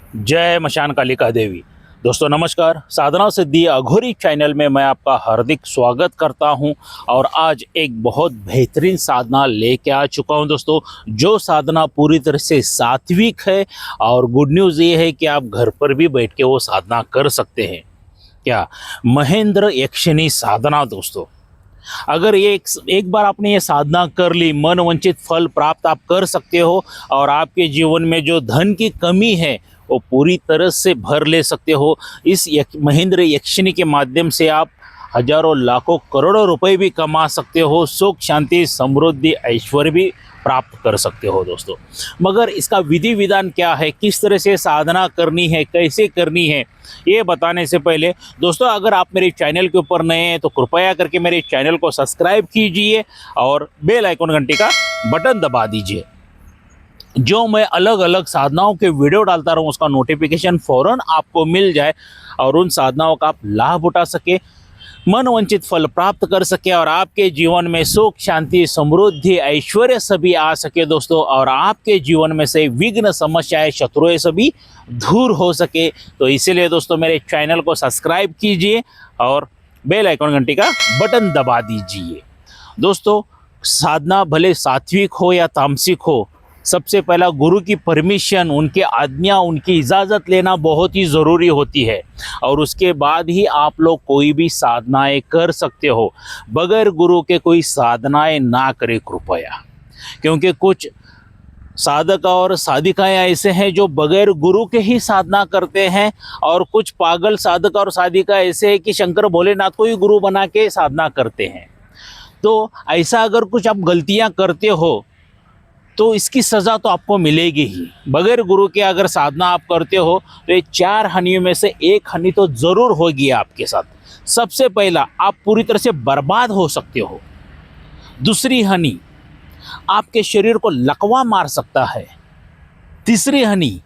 जय मशान कालिका देवी। दोस्तों नमस्कार, साधना सिद्धि अघोरी चैनल में मैं आपका हार्दिक स्वागत करता हूं। और आज एक बहुत बेहतरीन साधना लेके आ चुका हूं दोस्तों, जो साधना पूरी तरह से सात्विक है। और गुड न्यूज़ ये है कि आप घर पर भी बैठ के वो साधना कर सकते हैं। क्या महेंद्र यक्षिणी साधना दोस्तों, अगर ये एक बार आपने ये साधना कर ली, मन वंचित फल प्राप्त आप कर सकते हो। और आपके जीवन में जो धन की कमी है वो पूरी तरह से भर ले सकते हो। इस महेंद्र यक्षिणी के माध्यम से आप हजारों लाखों करोड़ों रुपए भी कमा सकते हो, सुख शांति समृद्धि ऐश्वर्य भी प्राप्त कर सकते हो दोस्तों। मगर इसका विधि विधान क्या है, किस तरह से साधना करनी है, कैसे करनी है, ये बताने से पहले दोस्तों, अगर आप मेरे चैनल के ऊपर नए हैं तो कृपया करके मेरे चैनल को सब्सक्राइब कीजिए और बेल आइकन घंटी का बटन दबा दीजिए। जो मैं अलग अलग साधनाओं के वीडियो डालता रहूँ उसका नोटिफिकेशन फ़ौरन आपको मिल जाए और उन साधनाओं का आप लाभ उठा सके, मन वंचित फल प्राप्त कर सके और आपके जीवन में सुख शांति समृद्धि ऐश्वर्य सभी आ सके दोस्तों। और आपके जीवन में से विघ्न समस्याएं शत्रुएं सभी दूर हो सके। तो इसीलिए दोस्तों मेरे चैनल को सब्सक्राइब कीजिए और बेल आइकन घंटी का बटन दबा दीजिए। दोस्तों साधना भले सात्विक हो या तामसिक हो, सबसे पहला गुरु की परमिशन, उनके आज्ञा, उनकी इजाज़त लेना बहुत ही ज़रूरी होती है। और उसके बाद ही आप लोग कोई भी साधनाएं कर सकते हो। बगैर गुरु के कोई साधनाएं ना करें कृपया, क्योंकि कुछ साधक और साधिकाएं ऐसे हैं जो बगैर गुरु के ही साधना करते हैं। और कुछ पागल साधक और साधिका ऐसे हैं कि शंकर भोलेनाथ को ही गुरु बना के साधना करते हैं। तो ऐसा अगर कुछ आप गलतियां करते हो तो इसकी सज़ा तो आपको मिलेगी ही। बगैर गुरु के अगर साधना आप करते हो तो ये 4 हानियों में से एक हानि तो ज़रूर होगी आपके साथ। सबसे पहला, आप पूरी तरह से बर्बाद हो सकते हो। दूसरी हानि, आपके शरीर को लकवा मार सकता है। तीसरी हानि,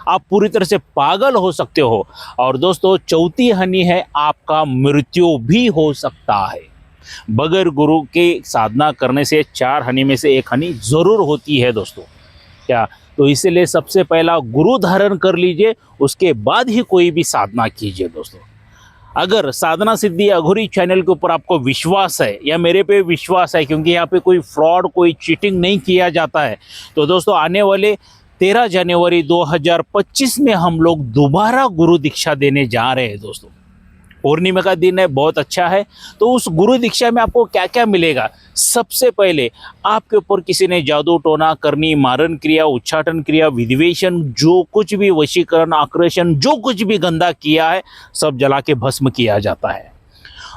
आप पूरी तरह से पागल हो सकते हो। और दोस्तों चौथी हानि है, आपका मृत्यु भी हो सकता है। बगैर गुरु के साधना करने से 4 हानि में से एक हानि जरूर होती है दोस्तों। क्या तो इसीलिए सबसे पहला गुरु धारण कर लीजिए, उसके बाद ही कोई भी साधना कीजिए दोस्तों। अगर साधना सिद्धि अघोरी चैनल के ऊपर आपको विश्वास है या मेरे पे विश्वास है, क्योंकि यहाँ पे कोई फ्रॉड कोई चीटिंग नहीं किया जाता है, तो दोस्तों आने वाले 13 जनवरी 2025 में हम लोग दोबारा गुरु दीक्षा देने जा रहे हैं दोस्तों। पूर्णिमा का दिन है, बहुत अच्छा है। तो उस गुरु दीक्षा में आपको क्या क्या मिलेगा? सबसे पहले आपके ऊपर किसी ने जादू टोना करनी, मारण क्रिया, उच्चाटन क्रिया, विधिवेशन, जो कुछ भी वशीकरण आकर्षण, जो कुछ भी गंदा किया है सब जला के भस्म किया जाता है।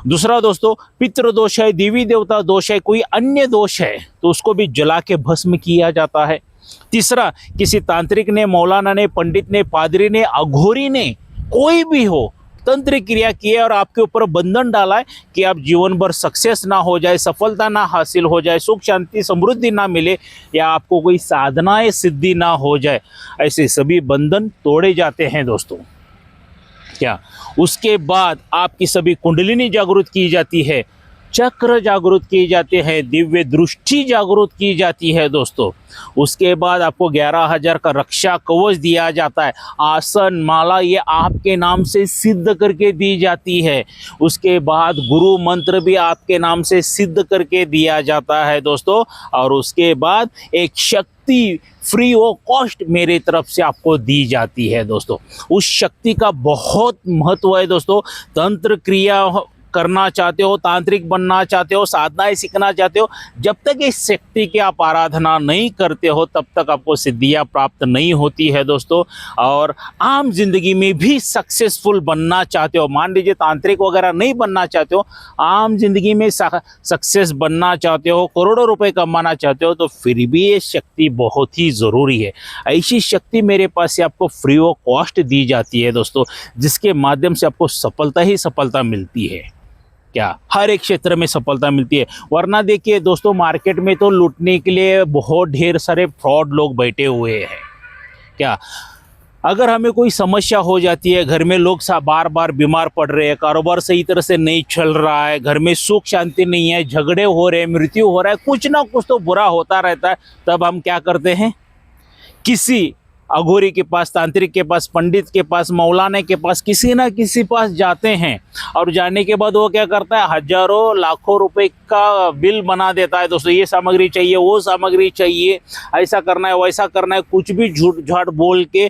दूसरा दोस्तों, पितृ दोष है, देवी देवता दोष है, कोई अन्य दोष है तो उसको भी जला के भस्म किया जाता है। तीसरा, किसी तांत्रिक ने, मौलाना ने, पंडित ने, पादरी ने, अघोरी ने, कोई भी हो, तंत्रिक क्रिया की है और आपके ऊपर बंधन डाला है कि आप जीवन भर सक्सेस ना हो जाए, सफलता ना हासिल हो जाए, सुख शांति समृद्धि ना मिले, या आपको कोई साधनाएं सिद्धि ना हो जाए, ऐसे सभी बंधन तोड़े जाते हैं दोस्तों। क्या उसके बाद आपकी सभी कुंडलिनी जागृत की जाती है, चक्र जागृत किए जाते हैं, दिव्य दृष्टि जागृत की जाती है दोस्तों। उसके बाद आपको 11,000 का रक्षा कवच दिया जाता है। आसन माला ये आपके नाम से सिद्ध करके दी जाती है। उसके बाद गुरु मंत्र भी आपके नाम से सिद्ध करके दिया जाता है दोस्तों। और उसके बाद एक शक्ति फ्री ऑफ कॉस्ट मेरे तरफ से आपको दी जाती है दोस्तों। उस शक्ति का बहुत महत्व है दोस्तों। तंत्र क्रिया करना चाहते हो, तांत्रिक बनना चाहते हो, साधनाएं सीखना चाहते हो, जब तक इस शक्ति की आप आराधना नहीं करते हो तब तक आपको सिद्धियां प्राप्त नहीं होती है दोस्तों। और आम जिंदगी में भी सक्सेसफुल बनना चाहते हो, मान लीजिए तांत्रिक वगैरह नहीं बनना चाहते हो, आम जिंदगी में सक्सेस बनना चाहते हो, करोड़ों रुपए कमाना चाहते हो, तो फिर भी ये शक्ति बहुत ही ज़रूरी है। ऐसी शक्ति मेरे पास से आपको फ्री ऑफ कॉस्ट दी जाती है दोस्तों, जिसके माध्यम से आपको सफलता ही सफलता मिलती है। क्या हर एक क्षेत्र में सफलता मिलती है। वरना देखिए दोस्तों, मार्केट में तो लूटने के लिए बहुत ढेर सारे फ्रॉड लोग बैठे हुए हैं। क्या अगर हमें कोई समस्या हो जाती है, घर में लोग बार बार बीमार पड़ रहे हैं, कारोबार सही तरह से नहीं चल रहा है, घर में सुख शांति नहीं है, झगड़े हो रहे हैं, मृत्यु हो रहा है, कुछ ना कुछ तो बुरा होता रहता है, तब हम क्या करते हैं, किसी अघोरी के पास, तांत्रिक के पास, पंडित के पास, मौलाना के पास, किसी ना किसी पास जाते हैं और जाने के बाद वो क्या करता है, हजारों लाखों रुपए का बिल बना देता है दोस्तों। ये सामग्री चाहिए, वो सामग्री चाहिए, ऐसा करना है, वैसा करना है, कुछ भी झूठ झाट बोल के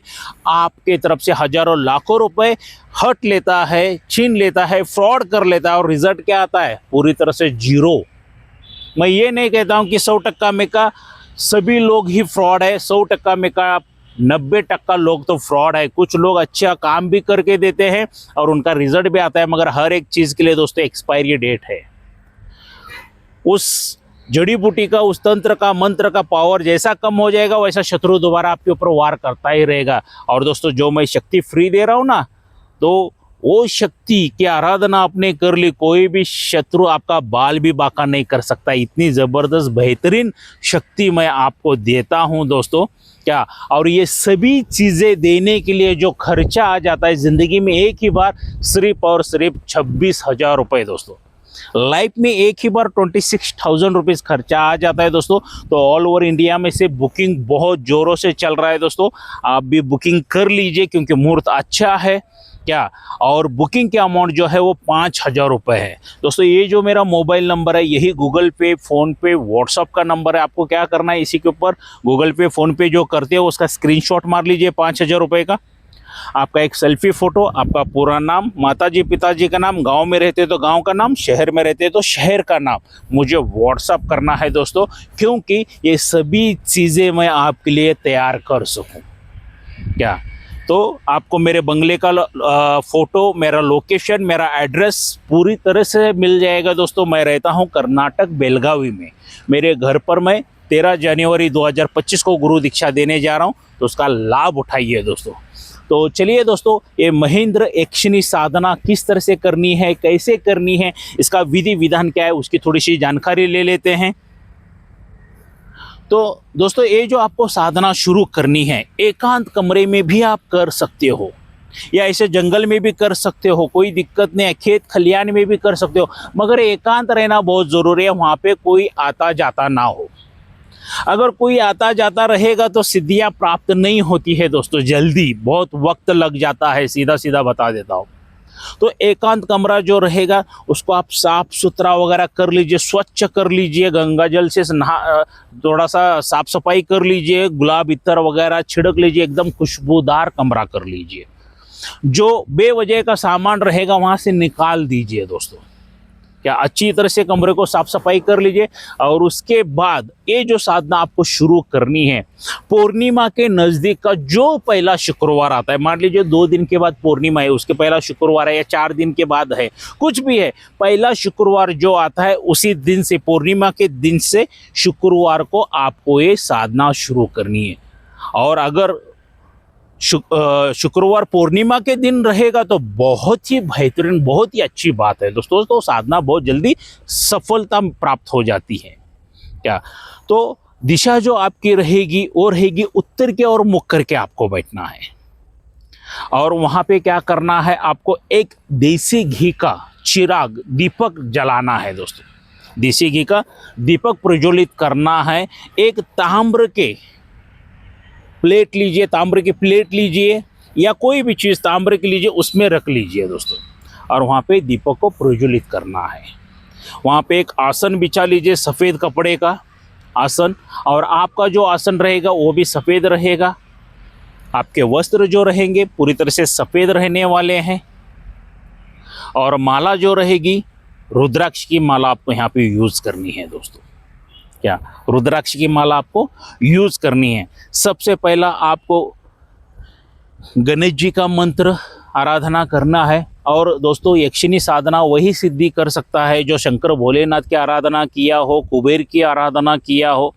आपके तरफ से हजारों लाखों रुपए हट लेता है, छीन लेता है, फ्रॉड कर लेता है। और रिजल्ट क्या आता है, पूरी तरह से जीरो। मैं ये नहीं कहता हूँ कि 100% में का सभी लोग ही फ्रॉड है, 100% में का 90% लोग तो फ्रॉड है। कुछ लोग अच्छा काम भी करके देते हैं और उनका रिजल्ट भी आता है, मगर हर एक चीज़ के लिए दोस्तों एक्सपायरी डेट है। उस जड़ी बूटी का, उस तंत्र का, मंत्र का पावर जैसा कम हो जाएगा, वैसा शत्रु दोबारा आपके ऊपर वार करता ही रहेगा। और दोस्तों जो मैं शक्ति फ्री दे रहा हूँ ना, तो वो शक्ति की आराधना आपने कर ली, कोई भी शत्रु आपका बाल भी बांका नहीं कर सकता। इतनी ज़बरदस्त बेहतरीन शक्ति मैं आपको देता हूं दोस्तों। क्या, और ये सभी चीज़ें देने के लिए जो खर्चा आ जाता है ज़िंदगी में एक ही बार, सिर्फ और सिर्फ 26,000 रुपये दोस्तों। लाइफ में एक ही बार 26,000 रुपीज़ खर्चा आ जाता है दोस्तों। तो ऑल ओवर इंडिया में से बुकिंग बहुत ज़ोरों से चल रहा है दोस्तों। आप भी बुकिंग कर लीजिए क्योंकि मुहूर्त अच्छा है। क्या, और बुकिंग के अमाउंट जो है वो 5,000 रुपये है दोस्तों। ये जो मेरा मोबाइल नंबर है, यही गूगल पे, फ़ोन पे, व्हाट्सअप का नंबर है। आपको क्या करना है, इसी के ऊपर गूगल पे, फ़ोन पे जो करते हो उसका स्क्रीनशॉट मार लीजिए 5,000 रुपये का। आपका एक सेल्फी फ़ोटो, आपका पूरा नाम, माताजी पिताजी का नाम, गांव में रहते तो गांव का नाम, शहर में रहते तो शहर का नाम मुझे व्हाट्सअप करना है दोस्तों, क्योंकि ये सभी चीज़ें मैं आपके लिए तैयार कर सकूं। क्या, तो आपको मेरे बंगले का फ़ोटो, मेरा लोकेशन, मेरा एड्रेस पूरी तरह से मिल जाएगा दोस्तों। मैं रहता हूं कर्नाटक, बेलगावी में। मेरे घर पर मैं 13 जनवरी 2025 को गुरु दीक्षा देने जा रहा हूं, तो उसका लाभ उठाइए दोस्तों। तो चलिए दोस्तों, ये महेंद्र यक्षिणी साधना किस तरह से करनी है, कैसे करनी है, इसका विधि विधान क्या है, उसकी थोड़ी सी जानकारी ले लेते हैं। तो दोस्तों, ये जो आपको साधना शुरू करनी है, एकांत कमरे में भी आप कर सकते हो या ऐसे जंगल में भी कर सकते हो, कोई दिक्कत नहीं है। खेत खलियान में भी कर सकते हो, मगर एकांत रहना बहुत ज़रूरी है। वहाँ पे कोई आता जाता ना हो। अगर कोई आता जाता रहेगा तो सिद्धियाँ प्राप्त नहीं होती है दोस्तों जल्दी, बहुत वक्त लग जाता है, सीधा सीधा बता देता हूँ। तो एकांत कमरा जो रहेगा उसको आप साफ सुथरा वगैरह कर लीजिए, स्वच्छ कर लीजिए, गंगा जल से नहा, थोड़ा सा साफ सफाई कर लीजिए, गुलाब इत्र वगैरह छिड़क लीजिए, एकदम खुशबूदार कमरा कर लीजिए। जो बेवजह का सामान रहेगा वहाँ से निकाल दीजिए दोस्तों। क्या, अच्छी तरह से कमरे को साफ सफाई कर लीजिए। और उसके बाद ये जो साधना आपको शुरू करनी है, पूर्णिमा के नज़दीक का जो पहला शुक्रवार आता है, मान लीजिए 2 दिन के बाद पूर्णिमा है, उसके पहला शुक्रवार है या 4 दिन के बाद है, कुछ भी है, पहला शुक्रवार जो आता है उसी दिन से, पूर्णिमा के दिन से शुक्रवार को आपको ये साधना शुरू करनी है। और अगर शुक्रवार पूर्णिमा के दिन रहेगा तो बहुत ही बेहतरीन, बहुत ही अच्छी बात है दोस्तों। तो साधना बहुत जल्दी सफलता प्राप्त हो जाती है। क्या, तो दिशा जो आपकी रहेगी वो रहेगी उत्तर के और मुख करके आपको बैठना है। और वहाँ पे क्या करना है, आपको एक देसी घी का चिराग, दीपक जलाना है दोस्तों। देसी घी का दीपक प्रज्वलित करना है। एक ताम्र के प्लेट लीजिए, ताम्र की प्लेट लीजिए या कोई भी चीज़ ताम्र की लीजिए, उसमें रख लीजिए दोस्तों। और वहाँ पे दीपक को प्रज्वलित करना है। वहाँ पे एक आसन बिछा लीजिए, सफ़ेद कपड़े का आसन, और आपका जो आसन रहेगा वो भी सफ़ेद रहेगा। आपके वस्त्र जो रहेंगे पूरी तरह से सफ़ेद रहने वाले हैं। और माला जो रहेगी, रुद्राक्ष की माला आपको यहाँ पे यूज़ करनी है दोस्तों। क्या, रुद्राक्ष की माला आपको यूज़ करनी है। सबसे पहला आपको गणेश जी का मंत्र आराधना करना है। और दोस्तों, यक्षिणी साधना वही सिद्धि कर सकता है जो शंकर भोलेनाथ की आराधना किया हो, कुबेर की आराधना किया हो,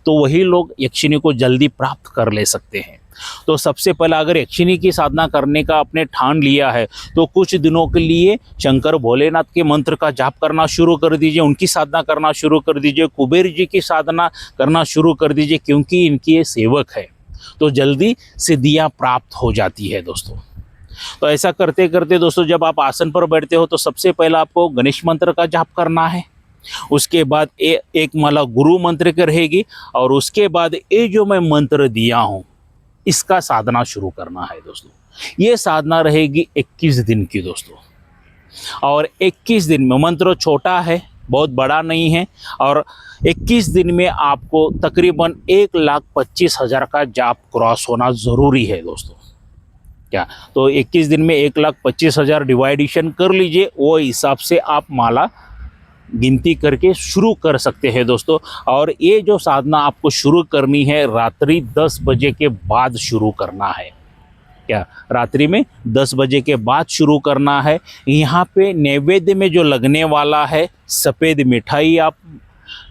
तो वही लोग यक्षिणी को जल्दी प्राप्त कर ले सकते हैं। तो सबसे पहला, अगर यक्षिणी की साधना करने का आपने ठान लिया है तो कुछ दिनों के लिए शंकर भोलेनाथ के मंत्र का जाप करना शुरू कर दीजिए, उनकी साधना करना शुरू कर दीजिए, कुबेर जी की साधना करना शुरू कर दीजिए, क्योंकि इनकी ये सेवक है, तो जल्दी सिद्धियाँ प्राप्त हो जाती है दोस्तों। तो ऐसा करते करते दोस्तों, जब आप आसन पर बैठते हो तो सबसे पहला आपको गणेश मंत्र का जाप करना है। उसके बाद एक माला गुरु मंत्र की रहेगी। और उसके बाद ये जो मैं मंत्र दिया हूँ, इसका साधना शुरू करना है दोस्तों। ये साधना रहेगी 21 दिन की दोस्तों, और 21 दिन में, मंत्र छोटा है, बहुत बड़ा नहीं है, और 21 दिन में आपको तकरीबन 1,25,000 का जाप क्रॉस होना ज़रूरी है दोस्तों। क्या तो 21 दिन में 1,25,000 डिवाइडेशन कर लीजिए, वो हिसाब से आप माला गिनती करके शुरू कर सकते हैं दोस्तों। और ये जो साधना आपको शुरू करनी है रात्रि 10 बजे के बाद शुरू करना है। क्या रात्रि में 10 बजे के बाद शुरू करना है। यहाँ पे नैवेद्य में जो लगने वाला है सफ़ेद मिठाई आप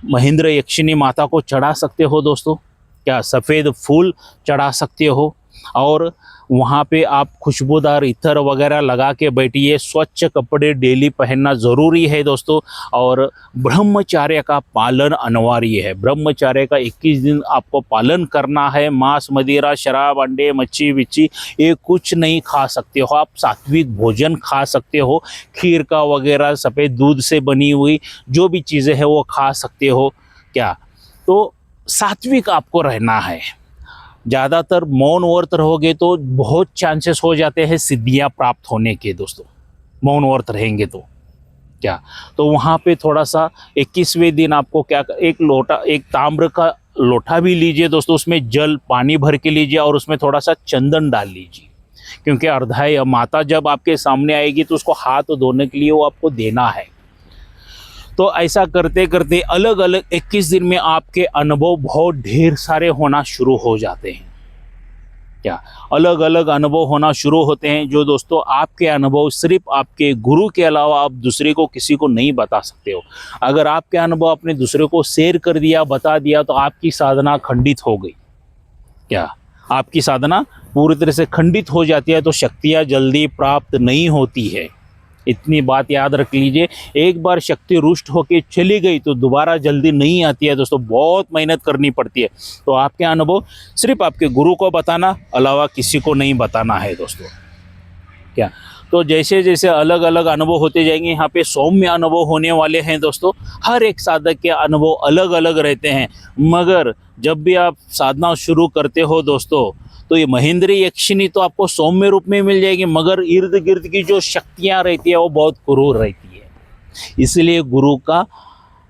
महेंद्र यक्षिणी माता को चढ़ा सकते हो दोस्तों। क्या सफ़ेद फूल चढ़ा सकते हो, और वहाँ पे आप खुशबूदार इत्र वगैरह लगा के बैठिए। स्वच्छ कपड़े डेली पहनना ज़रूरी है दोस्तों, और ब्रह्मचर्य का पालन अनिवार्य है। ब्रह्मचर्य का 21 दिन आपको पालन करना है। मांस, मदिरा, शराब, अंडे, मच्छी विच्छी ये कुछ नहीं खा सकते हो। आप सात्विक भोजन खा सकते हो, खीर का वगैरह सफ़ेद दूध से बनी हुई जो भी चीज़ें हैं वो खा सकते हो। क्या तो सात्विक आपको रहना है। ज़्यादातर मौन व्रत रहोगे तो बहुत चांसेस हो जाते हैं सिद्धियां प्राप्त होने के दोस्तों, मौन व्रत रहेंगे तो। क्या तो वहाँ पे थोड़ा सा 21वें दिन आपको क्या, एक ताम्र का लोटा भी लीजिए दोस्तों, उसमें जल पानी भर के लीजिए और उसमें थोड़ा सा चंदन डाल लीजिए, क्योंकि अर्धाय माता जब आपके सामने आएगी तो उसको हाथ धोने के लिए वो आपको देना है। तो ऐसा करते करते अलग अलग 21 दिन में आपके अनुभव बहुत ढेर सारे होना शुरू हो जाते हैं। क्या अलग अलग अनुभव होना शुरू होते हैं, जो दोस्तों आपके अनुभव सिर्फ आपके गुरु के अलावा आप दूसरे को किसी को नहीं बता सकते हो। अगर आपके अनुभव आपने दूसरे को शेयर कर दिया, बता दिया, तो आपकी साधना खंडित हो गई। क्या आपकी साधना पूरी तरह से खंडित हो जाती है, तो शक्तियाँ जल्दी प्राप्त नहीं होती है। इतनी बात याद रख लीजिए। एक बार शक्ति रुष्ट होके चली गई तो दोबारा जल्दी नहीं आती है दोस्तों, बहुत मेहनत करनी पड़ती है। तो आपके अनुभव सिर्फ आपके गुरु को बताना, अलावा किसी को नहीं बताना है दोस्तों। क्या तो जैसे जैसे अलग अलग अनुभव होते जाएंगे, यहाँ पे सौम्य अनुभव होने वाले हैं दोस्तों। हर एक साधक के अनुभव अलग अलग रहते हैं, मगर जब भी आप साधना शुरू करते हो दोस्तों, तो ये महेंद्र यक्षिणी तो आपको सौम्य रूप में मिल जाएगी, मगर इर्द गिर्द की जो शक्तियाँ रहती है वो बहुत क्रूर रहती है। इसलिए गुरु का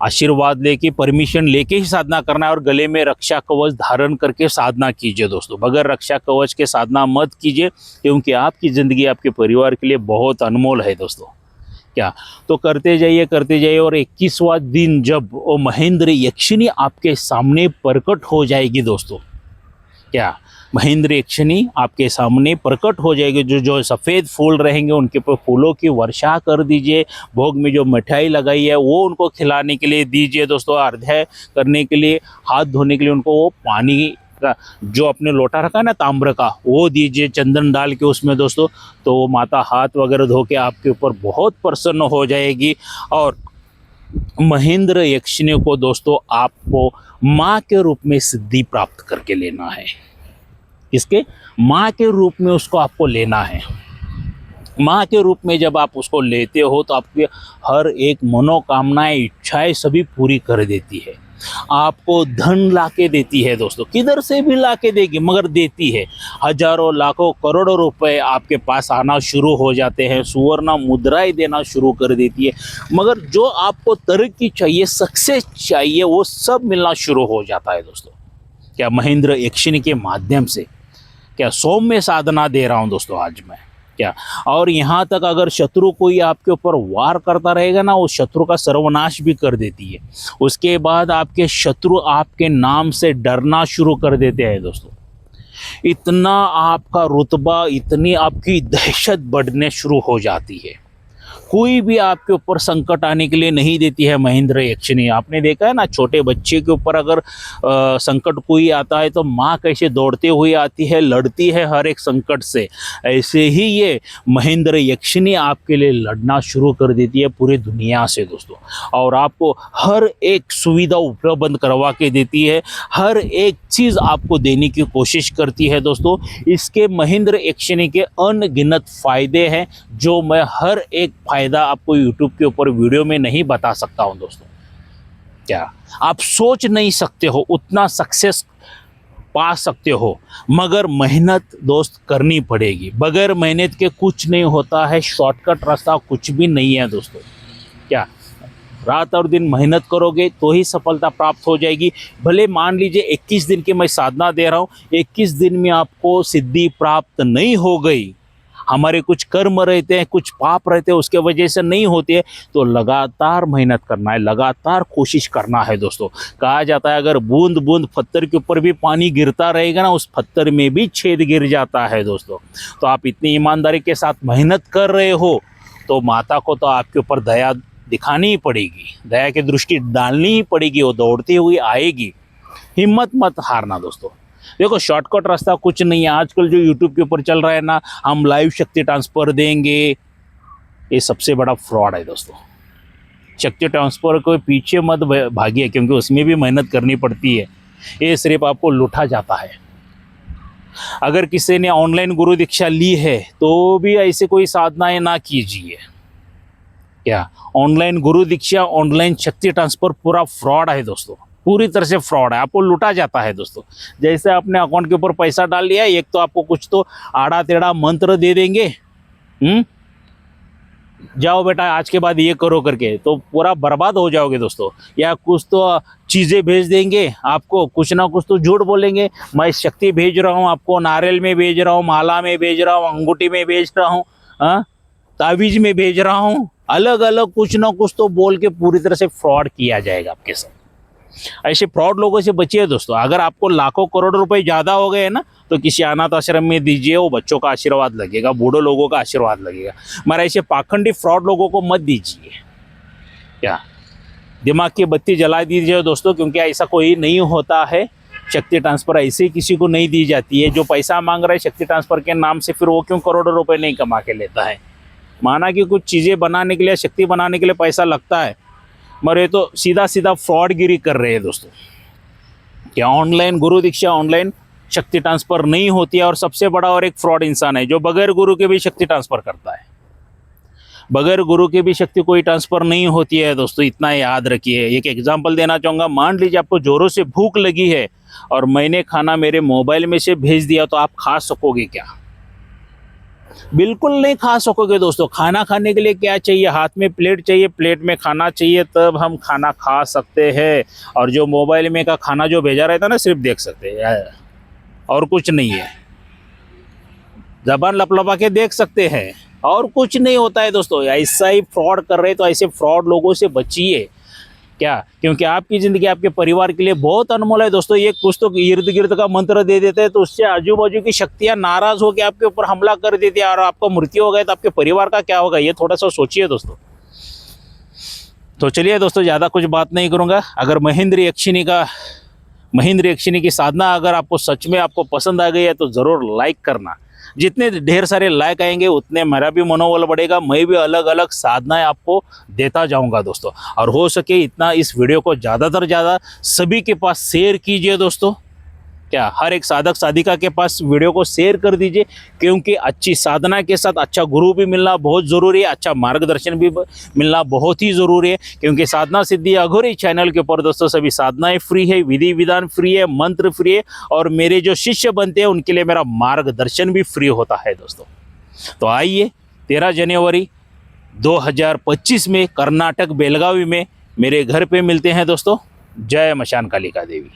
आशीर्वाद लेके, परमिशन लेके ही साधना करना है, और गले में रक्षा कवच धारण करके साधना कीजिए दोस्तों। बगैर रक्षा कवच के साधना मत कीजिए, क्योंकि आपकी ज़िंदगी आपके परिवार के लिए बहुत अनमोल है दोस्तों। क्या तो करते जाइए, और 21वां दिन जब वो महेंद्र यक्षिणी आपके सामने प्रकट हो जाएगी दोस्तों, क्या महेंद्र यक्षिणी आपके सामने प्रकट हो जाएगी। जो सफ़ेद फूल रहेंगे उनके ऊपर फूलों की वर्षा कर दीजिए। भोग में जो मिठाई लगाई है वो उनको खिलाने के लिए दीजिए दोस्तों। अर्घ्य करने के लिए, हाथ धोने के लिए उनको वो पानी का जो अपने लोटा रखा है ना ताम्र का, वो दीजिए चंदन डाल के उसमें दोस्तों। तो वो माता हाथ वगैरह धो के आपके ऊपर बहुत प्रसन्न हो जाएगी। और महेंद्र यक्षिणी को दोस्तों आपको माँ के रूप में सिद्धि प्राप्त करके लेना है। इसके माँ के रूप में उसको आपको लेना है। माँ के रूप में जब आप उसको लेते हो तो आपकी हर एक मनोकामनाएं, इच्छाएं सभी पूरी कर देती है। आपको धन लाके देती है दोस्तों, किधर से भी लाके देगी, मगर देती है। हजारों, लाखों, करोड़ों रुपए आपके पास आना शुरू हो जाते हैं। सुवर्ण मुद्राएं देना शुरू कर देती है। मगर जो आपको तरक्की चाहिए, सक्सेस चाहिए, वो सब मिलना शुरू हो जाता है दोस्तों। क्या महेंद्र यक्षिणी के माध्यम से क्या सौम्य साधना दे रहा हूँ दोस्तों आज मैं। क्या और यहाँ तक अगर शत्रु कोई आपके ऊपर वार करता रहेगा ना, वो शत्रु का सर्वनाश भी कर देती है। उसके बाद आपके शत्रु आपके नाम से डरना शुरू कर देते हैं दोस्तों। इतना आपका रुतबा, इतनी आपकी दहशत बढ़ने शुरू हो जाती है। कोई भी आपके ऊपर संकट आने के लिए नहीं देती है महेंद्र यक्षिणी। आपने देखा है ना, छोटे बच्चे के ऊपर अगर संकट कोई आता है तो माँ कैसे दौड़ते हुए आती है, लड़ती है हर एक संकट से। ऐसे ही ये महेंद्र यक्षिणी आपके लिए लड़ना शुरू कर देती है पूरी दुनिया से दोस्तों, और आपको हर एक सुविधा उपलब्ध करवा के देती है। हर एक चीज़ आपको देने की कोशिश करती है दोस्तों। इसके महेंद्र यक्षिणी के अनगिनत फ़ायदे हैं, जो मैं हर एक फ़ायदा आपको YouTube के ऊपर वीडियो में नहीं बता सकता हूं दोस्तों। क्या आप सोच नहीं सकते हो उतना सक्सेस पा सकते हो, मगर मेहनत दोस्त करनी पड़ेगी। बगैर मेहनत के कुछ नहीं होता है, शॉर्टकट रास्ता कुछ भी नहीं है दोस्तों। क्या रात और दिन मेहनत करोगे तो ही सफलता प्राप्त हो जाएगी। भले मान लीजिए 21 दिन की मैं साधना दे रहा हूँ, 21 दिन में आपको सिद्धि प्राप्त नहीं हो गई, हमारे कुछ कर्म रहते हैं, कुछ पाप रहते हैं, उसके वजह से नहीं होती है, तो लगातार मेहनत करना है, लगातार कोशिश करना है दोस्तों। कहा जाता है अगर बूंद बूंद पत्थर के ऊपर भी पानी गिरता रहेगा ना, उस पत्थर में भी छेद गिर जाता है दोस्तों। तो आप इतनी ईमानदारी के साथ मेहनत कर रहे हो तो माता को तो आपके ऊपर दया दिखानी ही पड़ेगी, दया की दृष्टि डालनी ही पड़ेगी, वो दौड़ती हुई आएगी। हिम्मत मत हारना दोस्तों। देखो शॉर्टकट रास्ता कुछ नहीं है। आजकल जो यूट्यूब के ऊपर चल रहा है ना, हम लाइव शक्ति ट्रांसफर देंगे, ये सबसे बड़ा फ्रॉड है दोस्तों। शक्ति ट्रांसफर को पीछे मत भागिए, क्योंकि उसमें भी मेहनत करनी पड़ती है, ये सिर्फ आपको लुटा जाता है। अगर किसी ने ऑनलाइन गुरु दीक्षा ली है तो भी ऐसे कोई साधनाएं ना कीजिए। क्या ऑनलाइन गुरु दीक्षा, ऑनलाइन शक्ति ट्रांसफर पूरा फ्रॉड है दोस्तों, पूरी तरह से फ्रॉड है, आपको लुटा जाता है दोस्तों। जैसे आपने अकाउंट के ऊपर पैसा डाल लिया, एक तो आपको कुछ तो आड़ा टेढ़ा मंत्र दे देंगे, जाओ बेटा आज के बाद ये करो करके, तो पूरा बर्बाद हो जाओगे दोस्तों। या कुछ तो चीज़ें भेज देंगे आपको, कुछ ना कुछ तो झूठ बोलेंगे, मैं शक्ति भेज रहा हूँ आपको, नारियल में भेज रहा हूँ, माला में भेज रहा हूँ, अंगूठी में भेज रहा हूँ, तावीज में भेज रहा हूँ, अलग अलग कुछ ना कुछ तो बोल के पूरी तरह से फ्रॉड किया जाएगा आपके साथ। ऐसे फ्रॉड लोगों से बचिए दोस्तों। अगर आपको लाखों करोड़ रुपए ज़्यादा हो गए ना, तो किसी अनाथ आश्रम में दीजिए, वो बच्चों का आशीर्वाद लगेगा, बूढ़े लोगों का आशीर्वाद लगेगा, मगर ऐसे पाखंडी फ्रॉड लोगों को मत दीजिए। क्या दिमाग की बत्ती जला दीजिए दोस्तों, क्योंकि ऐसा कोई नहीं होता है। शक्ति ट्रांसफर ऐसे ही किसी को नहीं दी जाती है। जो पैसा मांग रहा है शक्ति ट्रांसफर के नाम से, फिर वो क्यों करोड़ों रुपए नहीं कमा के लेता है। माना कि कुछ चीज़ें बनाने के लिए, शक्ति बनाने के लिए पैसा लगता है, मगर ये तो सीधा सीधा फ्रॉडगिरी कर रहे हैं दोस्तों। क्या ऑनलाइन गुरु दीक्षा, ऑनलाइन शक्ति ट्रांसफर नहीं होती है। और सबसे बड़ा और एक फ्रॉड इंसान है जो बगैर गुरु के भी शक्ति ट्रांसफर करता है। बगैर गुरु के भी शक्ति कोई ट्रांसफर नहीं होती है दोस्तों, इतना याद रखिए। एक एग्जांपल देना चाहूँगा, मान लीजिए आपको जोरों से भूख लगी है और मैंने खाना मेरे मोबाइल में से भेज दिया, तो आप खा सकोगे क्या? बिल्कुल नहीं खा सकोगे दोस्तों। खाना खाने के लिए क्या चाहिए? हाथ में प्लेट चाहिए, प्लेट में खाना चाहिए, तब हम खाना खा सकते हैं। और जो मोबाइल में का खाना जो भेजा रहता है ना, सिर्फ देख सकते हैं और कुछ नहीं है। जबान लपलपा के देख सकते हैं और कुछ नहीं होता है दोस्तों। ऐसा ही फ्रॉड कर रहे, तो ऐसे फ्रॉड लोगों से बचिए। क्या? क्योंकि आपकी ज़िंदगी आपके परिवार के लिए बहुत अनमोल है दोस्तों। ये कुछ तो इर्द गिर्द का मंत्र दे देते हैं, तो उससे आजू बाजू की शक्तियाँ नाराज़ होकर आपके ऊपर हमला कर देती है, और आपका मृत्यु हो गया तो आपके परिवार का क्या होगा, ये थोड़ा सा सोचिए दोस्तों। तो चलिए दोस्तों, ज़्यादा कुछ बात नहीं करूँगा। अगर महेंद्र यक्षिणी की साधना अगर आपको सच में आपको पसंद आ गई है, तो ज़रूर लाइक करना। जितने ढेर सारे लाइक आएंगे उतने मेरा भी मनोबल बढ़ेगा, मैं भी अलग अलग साधनाएं आपको देता जाऊंगा दोस्तों। और हो सके इतना इस वीडियो को ज़्यादातर ज़्यादा सभी के पास शेयर कीजिए दोस्तों। क्या हर एक साधक साधिका के पास वीडियो को शेयर कर दीजिए, क्योंकि अच्छी साधना के साथ अच्छा गुरु भी मिलना बहुत ज़रूरी है, अच्छा मार्गदर्शन भी मिलना बहुत ही ज़रूरी है। क्योंकि साधना सिद्धि अघोरी चैनल के ऊपर दोस्तों सभी साधनाएं फ्री है, विधि विधान फ्री है, मंत्र फ्री है, और मेरे जो शिष्य बनते हैं उनके लिए मेरा मार्गदर्शन भी फ्री होता है दोस्तों। तो आइए 13 जनवरी 2025 में कर्नाटक बेलगावी में मेरे घर पे मिलते हैं दोस्तों। जय मशान कालिका देवी।